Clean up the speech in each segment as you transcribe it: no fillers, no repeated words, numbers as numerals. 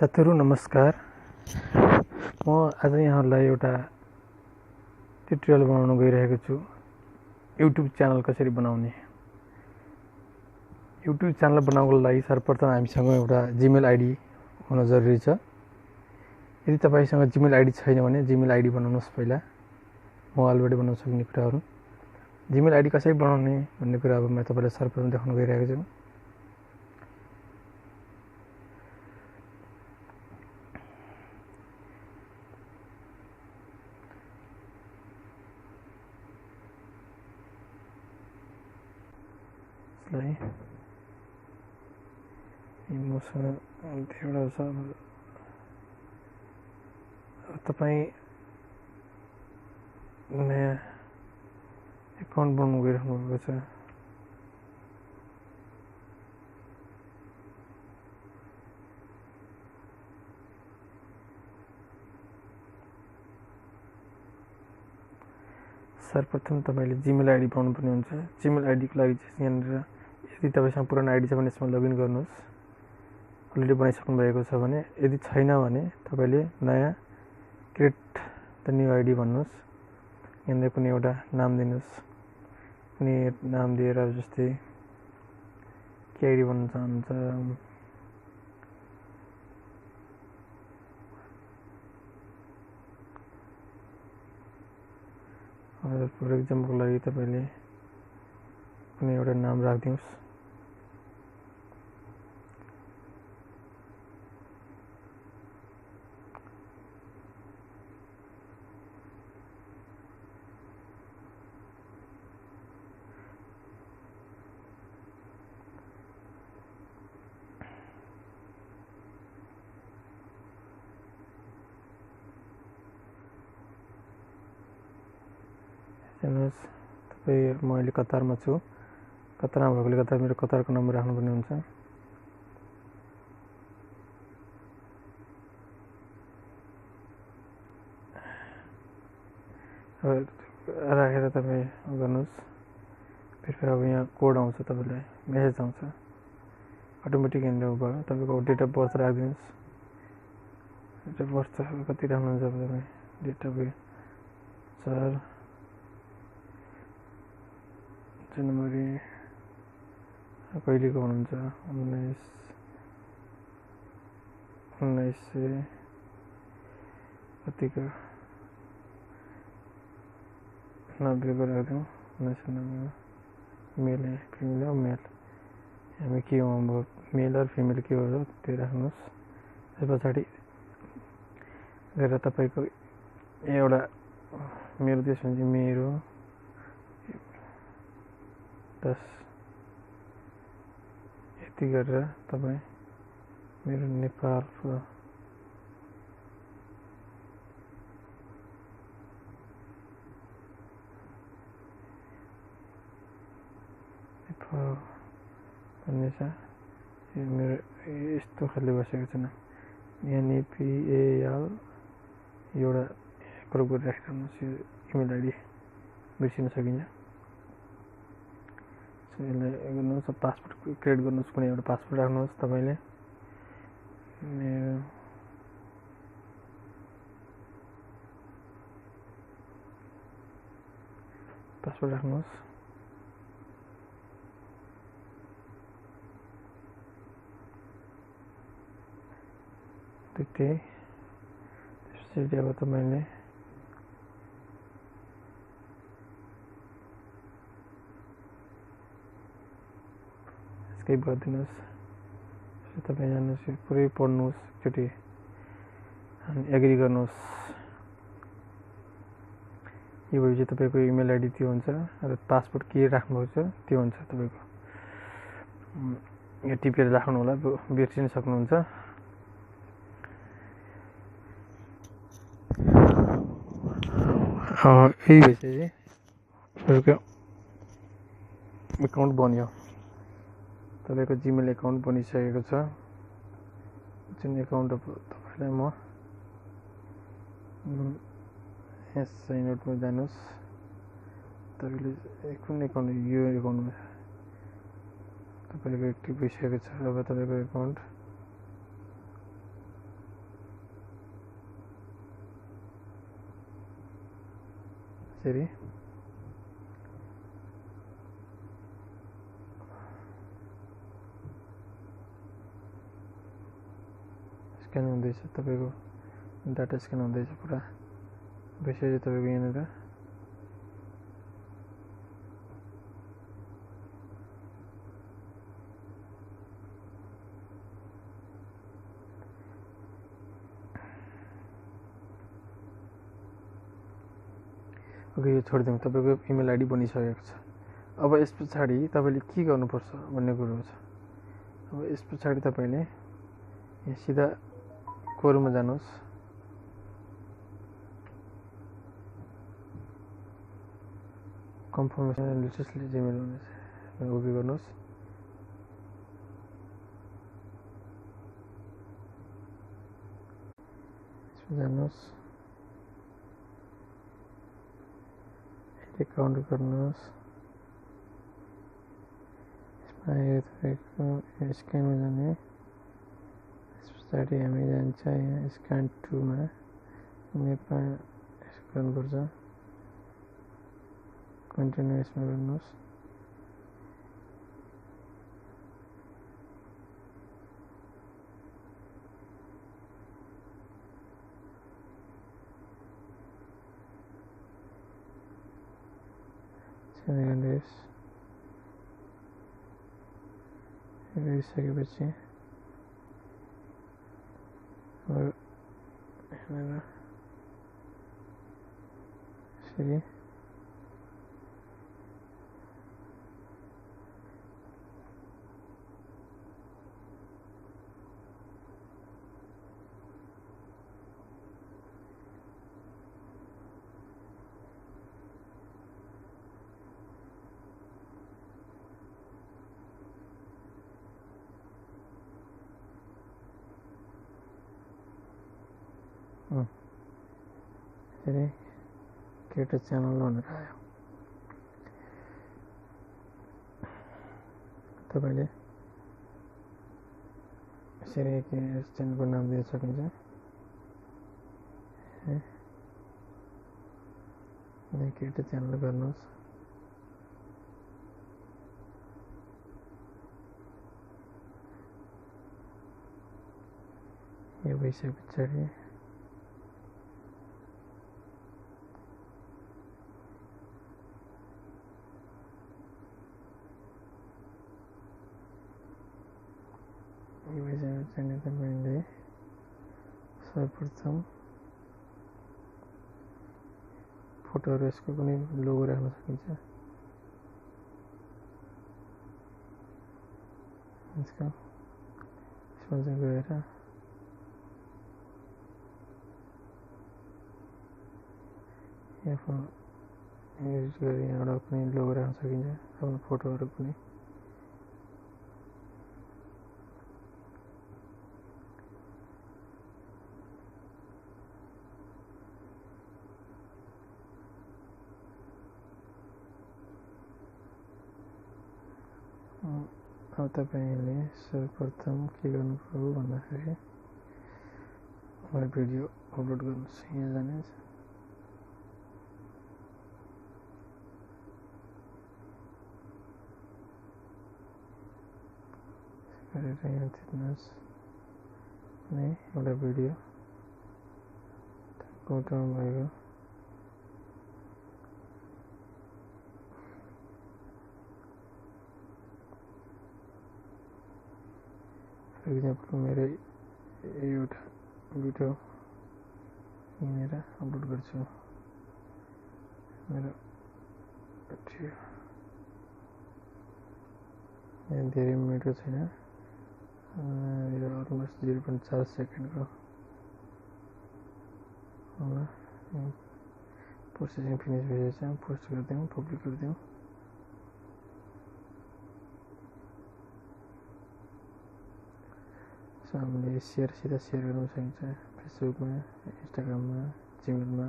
साथीहरु नमस्कार। म आज यहाँहरुलाई एउटा ट्युटोरियल बनाउन गइरहेको छु। युट्युब च्यानल कसरी बनाउने। युट्युब च्यानल बनाउनको लागि सर्वप्रथम हामीसँग एउटा जीमेल आईडी हुन जरुरी छ। यदि तपाईसँग जीमेल आईडी छैन भने जीमेल आईडी बनाउनुस्। पहिला मोबाइलबाट बनाउन सक्ने कुराहरु। जीमेल आईडी कसरी बनाउने भन्ने कुरा अब म तपाईलाई सर्वप्रथम देखाउन गइरहेको छु। मसँग एउटा छ। तपाई नयाँ एकाउन्ट बनाउन गइराख्नु भएको छ। सर्वप्रथम तपाईले जीमेल आईडी बनाउनु पर्ने हुन्छ। जीमेल आईडी को लागि चाहिँ यहाँनिर यदि तपाईसँग पुरानो आईडी छ भने यसमा लगइन गर्नुहोस्। अलरेडी बनाइसक्नु भएको छ भने, यदि छैन भने तपाईले नयाँ क्रिएट द न्यू आईडी भन्नुहोस्। यहाँनिर कुनै एउटा नाम दिनुहोस्। कुनै नाम दिएर जस्तै के आईडी भन्न चाहनुहुन्छ। फर एक्जाम्पलको लागि तपाईले कुनै एउटा नाम राख्दिनुस्। तपाईँ म अहिले कतारमा छु। कतारमा भएकोले गर्दा मेरो कतारको नम्बर राख्नुपर्ने हुन्छ। राखेर तपाईँ गर्नुहोस्। फेरि अब यहाँ कोड आउँछ, तपाईलाई मेसेज आउँछ अटोमेटिक इनबाट। तपाईको डेट अफ बर्थ राखिदिनुहोस्। डेट अफ बर्थ कति राख्नुहुन्छ तपाईँ। डेट अफ 4 जनवरी कहिलेको हुनुहुन्छ। 1900 कतिको 90 को राखिदिउँ। 1990 मेल फिमेल हो। मेल हामी के हो, मेल र फिमेल के हो त्यो राख्नुहोस्। त्यस पछाडि गरेर तपाईको एउटा मेरो देश हुन्छ मेरो 10 यति गरेर तपाई मेरो नेपालको भन्ने छ। मेरो यस्तो खाले बसेको छैन। NEPAL एउटा ग्रुप गरेर राखिराख्नुहोस्। यो इमेल आईडी बिर्सिन सकिन्छ। यसलाई गर्नुहोस्। पासपोर्ट क्रिएट गर्नुहोस्। कुनै एउटा पासपोर्ट राख्नुहोस् तपाईले। मेरो पासपोर्ट राख्नुहोस्। त्यसपछि अब तपाईले स्किप गरिदिनुहोस्। तपाईँ जानुहोस्, पुरै पढ्नुहोस् एकचोटि अनि एग्री गर्नुहोस्। यो भएपछि तपाईको इमेल आईडी त्यो हुन्छ र पासपोर्ट के राख्नुभएको छ त्यो हुन्छ तपाईको। यो टिपेर राख्नु होला, बिर्सिन सक्नुहुन्छ। यही भएपछि तपाईको एकाउन्ट बन्यो। तपाईको जीमेल एकाउन्ट बनिसकेको छ। जुन एकाउन्ट तपाईलाई म साइन आउटमा जानुहोस्। तपाईले कुन एकाउन्ट, यो एकाउन्टमा तपाईको एक्टिभ भइसकेको छ। अब तपाईको एकाउन्ट यसरी स्क्यान हुँदैछ, तपाईँको डाटा स्क्यान हुँदैछ पुरा। यसरी तपाईँको यहाँनिर ओके, यो छोडिदिउँ। तपाईँको इमेल आइडी बनिसकेको छ। अब यस पछाडि तपाईँले के गर्नुपर्छ भन्ने कुरो छ। अब यस पछाडि तपाईँले यहाँ सिधा कोरमा जानुहोस्। कन्फर्मेसन लेटेस्टली जिमेल हुनेछ, ओके गर्नुहोस्। यसमा जानुहोस्, एकाउन्ट गर्नुहोस्। यसमा आयो तपाईँको स्क्यानमा जाने। यस पछाडि हामी जान्छ यहाँ स्क्यान 2मा नेपाल यसो गर्नुपर्छ। कन्टिन्यू यसमा गर्नुहोस्। गरिसकेपछि यसरी यसरी क्रिएट च्यानल भनेर आयो। तपाईँले यसरी च्यानलको नाम दिन सकिन्छ। क्रिएट च्यानल गर्नुहोस्। यो भइसके पछाडि चाहिँ तपाईँले सर्वप्रथम फोटोहरू यसको पनि लोगो राख्न सकिन्छ। यसमा चाहिँ गएर यहाँ युज गरेर यहाँबाट पनि लोगो राख्न सकिन्छ, आफ्नो फोटोहरू पनि। अब तपाईँले सर्वप्रथम के गर्नुपर्यो भन्दाखेरि मलाई भिडियो अपलोड गर्नुहोस्। यहाँ जानुहोस्, यहाँ थिच्नुहोस् अनि एउटा भिडियो कोटाउनु भएको फर इक्जाम्पल मेरो एउटा भिडियो यहाँनिर अपलोड गर्छु। मेरो यहाँ धेरै मिनेटको छैन, यो अलमोस्ट 0.4 सेकेन्डको होला। प्रोसेसिङ फिनिस भइसकेछ, पोस्ट गरिदिउँ, पब्लिक गरिदिउँ। हामीले सिधा सेयर गर्न सकिन्छ। फेसबुकमा, इन्स्टाग्राममा, जिमेलमा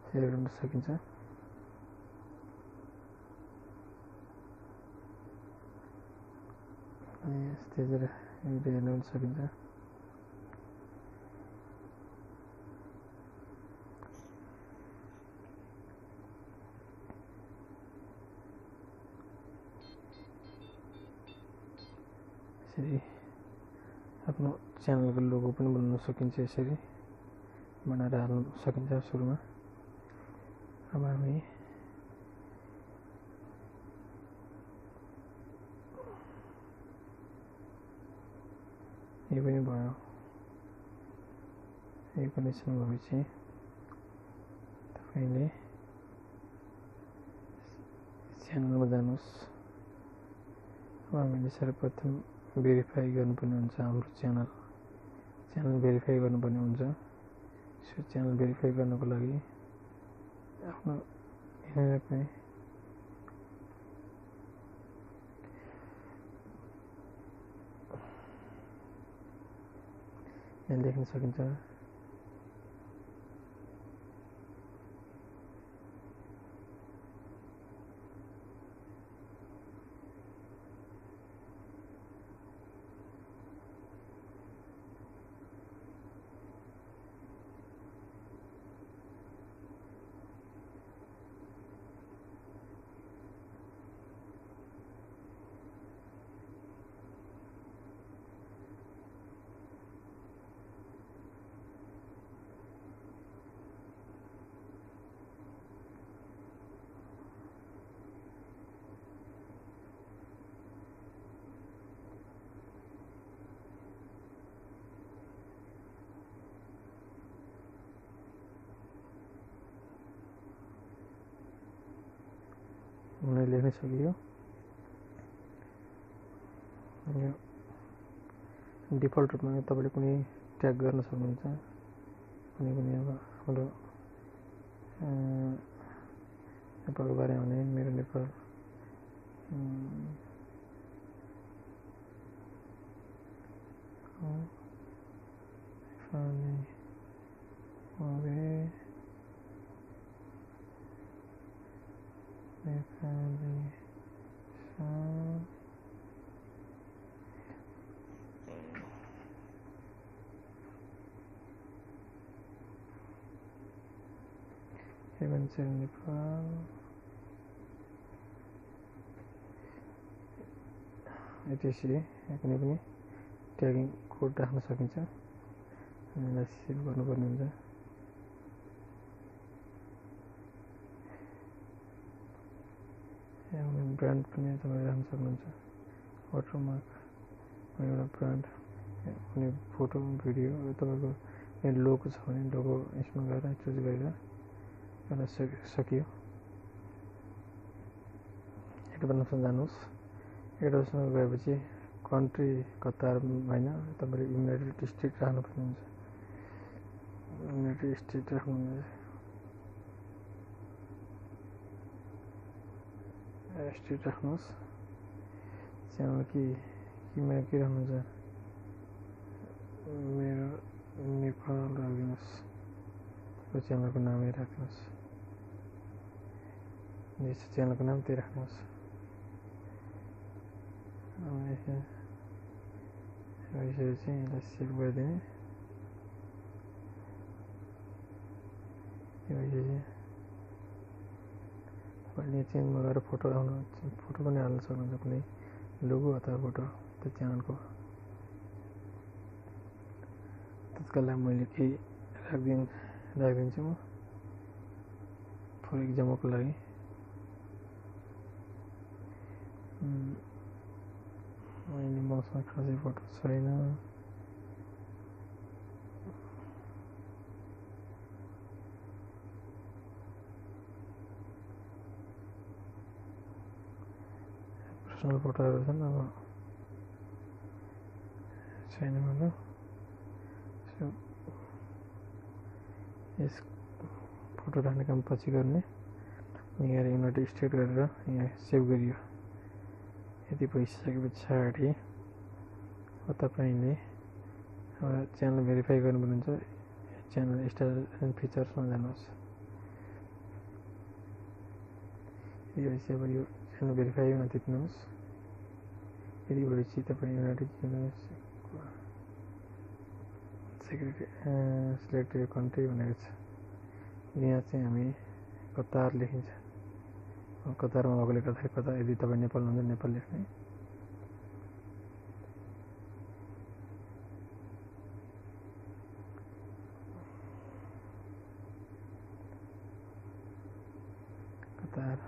सेयर गर्न सकिन्छ। यस्तै भिडियो हेर्न पनि सकिन्छ। यसरी आफ्नो च्यानलको लोगो पनि बनाउन सकिन्छ। यसरी बनाएर हाल्न सकिन्छ सुरुमा। अब हामी यो पनि भयो। यो कनेक्सन भएपछि तपाईँले च्यानलमा जानुहोस्। अब हामीले सर्वप्रथम भेरिफाई गर्नुपर्ने हुन्छ हाम्रो च्यानल भेरिफाई गर्नुपर्ने हुन्छ। सो च्यानल भेरिफाई गर्नको लागि आफ्नो यहाँ पनि यहाँ लेख्न सकिन्छ। लेख्न सकियो। यो डिफल्ट रूपमा तपाईँले कुनै ट्याग गर्न सक्नुहुन्छ। कुनै पनि अब हाम्रो नेपालको बारेमा भने मेरो नेपाल नेपाल एटिसी कुनै पनि ट्यागिङ कोड राख्न सकिन्छ। यसलाई सेभ गर्नुपर्ने हुन्छ। ब्रान्ड पनि तपाईँले राख्न सक्नुहुन्छ। वाटरमार्क एउटा ब्रान्ड कुनै फोटो भिडियो तपाईँको लोगो छ भने लोगो यसमा गएर चुज गरेर गर्न सकियो। एडभान्समा जानुहोस्। एडभान्समा गएपछि कन्ट्री कतार होइन तपाईँले युनाइटेड स्टेट राख्नुपर्ने हुन्छ। युनाइटेड स्टेट राख्नुहुन्छ। स्टेट राख्नुहोस्। च्यानल केमा के राख्नुहुन्छ? मेरो नेपाल राख्नुहोस्। च्यानलको नामै राख्नुहोस्। च्यानलको नाम त्यही राख्नुहोस्। यसरी चाहिँ यसलाई सेभ गरिदिने। तपाईँले च्यानलमा गएर फोटो पनि हाल्न सक्नुहुन्छ। कुनै लोगो अथवा फोटो त्यो च्यानलको। त्यसको लागि मैले केही राखिदिन्छु म फर इक्जाम्पलको लागि। अहिले मसँग खासै फोटो छैन। पर्सनल फोटोहरू छन् अब छैन मेरो। यस फोटो राख्ने काम पछि गर्ने। यहाँ युनाइटेड स्टेट गरेर यहाँ सेभ गरियो। यति भइसके पछाडि तपाईँले च्यानल भेरिफाई गर्नुपर्ने हुन्छ। च्यानल स्टाइल एन्ड फिचर्समा जानुहोस्। यो अब यो च्यानल भेरिफाईमा थिच्नुहोस्। यदि भएपछि तपाईँ युनाइटेड सिलेक्टेड कन्ट्री भनेको छ। यहाँ चाहिँ हामी कतार लेखिन्छ। कतारमा भएकोले गर्दाखेरि कतार, यदि तपाईँ नेपाल हुनुहुन्छ नेपाल लेख्ने। आधार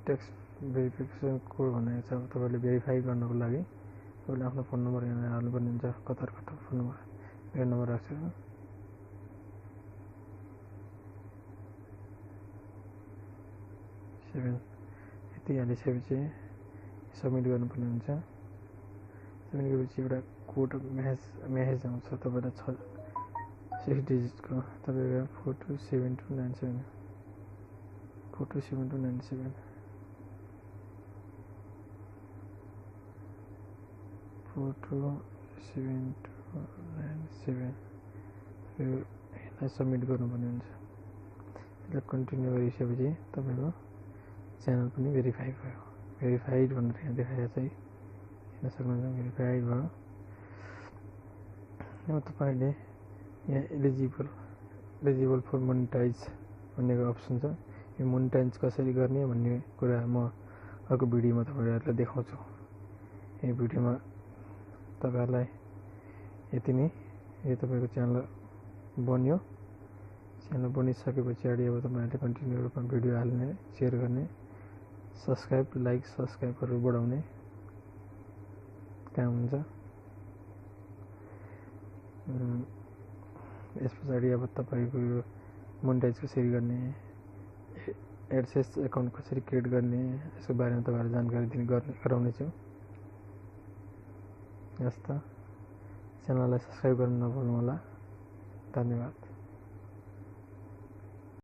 ट्याक्स भेरिफिकेसन कोड भनेको छ। अब तपाईँले भेरिफाई गर्नको लागि तपाईँले आफ्नो फोन नम्बर यहाँ हाल्नुपर्ने हुन्छ। कतार फोन नम्बर मेरो नम्बर राख्छु 7 यति हालिसकेपछि सबमिट गर्नुपर्ने हुन्छ। सबमिट गरेपछि एउटा कोड म्यासेज आउँछ तपाईँलाई 6 डिजिटको। तपाईँको 427297 427297 427297 यसलाई सबमिट गर्नुपर्ने हुन्छ। यसलाई कन्टिन्यू गरिसकेपछि तपाईँको च्यानल पनि भेरिफाई भयो। भेरिफाइड भनेर यहाँ देखाएको छ है, हेर्न सक्नुहुन्छ भेरिफाइड भयो। अब तपाईँले यहाँ एलिजिबल फर मोनिटाइज भन्नेको अप्सन छ। यो मोनिटाइज कसरी गर्ने भन्ने कुरा म अर्को भिडियोमा तपाईँहरूलाई देखाउँछु। यो भिडियोमा तपाईँहरूलाई यति नै। यो तपाईँको च्यानल बन्यो। च्यानल बनिसकेपछि अब तपाईँहरूले कन्टिन्यू रूपमा भिडियो हाल्ने, सेयर गर्ने, सब्सक्राइबहरू बढाउने काम हुन्छ। यस पछाडि अब तपाईँको यो मोनिटाइज कसरी गर्ने, एडसेन्स एकाउन्ट कसरी क्रिएट गर्ने, यसको बारेमा तपाईँहरूलाई जानकारी गराउनेछु। यस्ता च्यानललाई सब्सक्राइब गर्न नभुल्नु होला। धन्यवाद।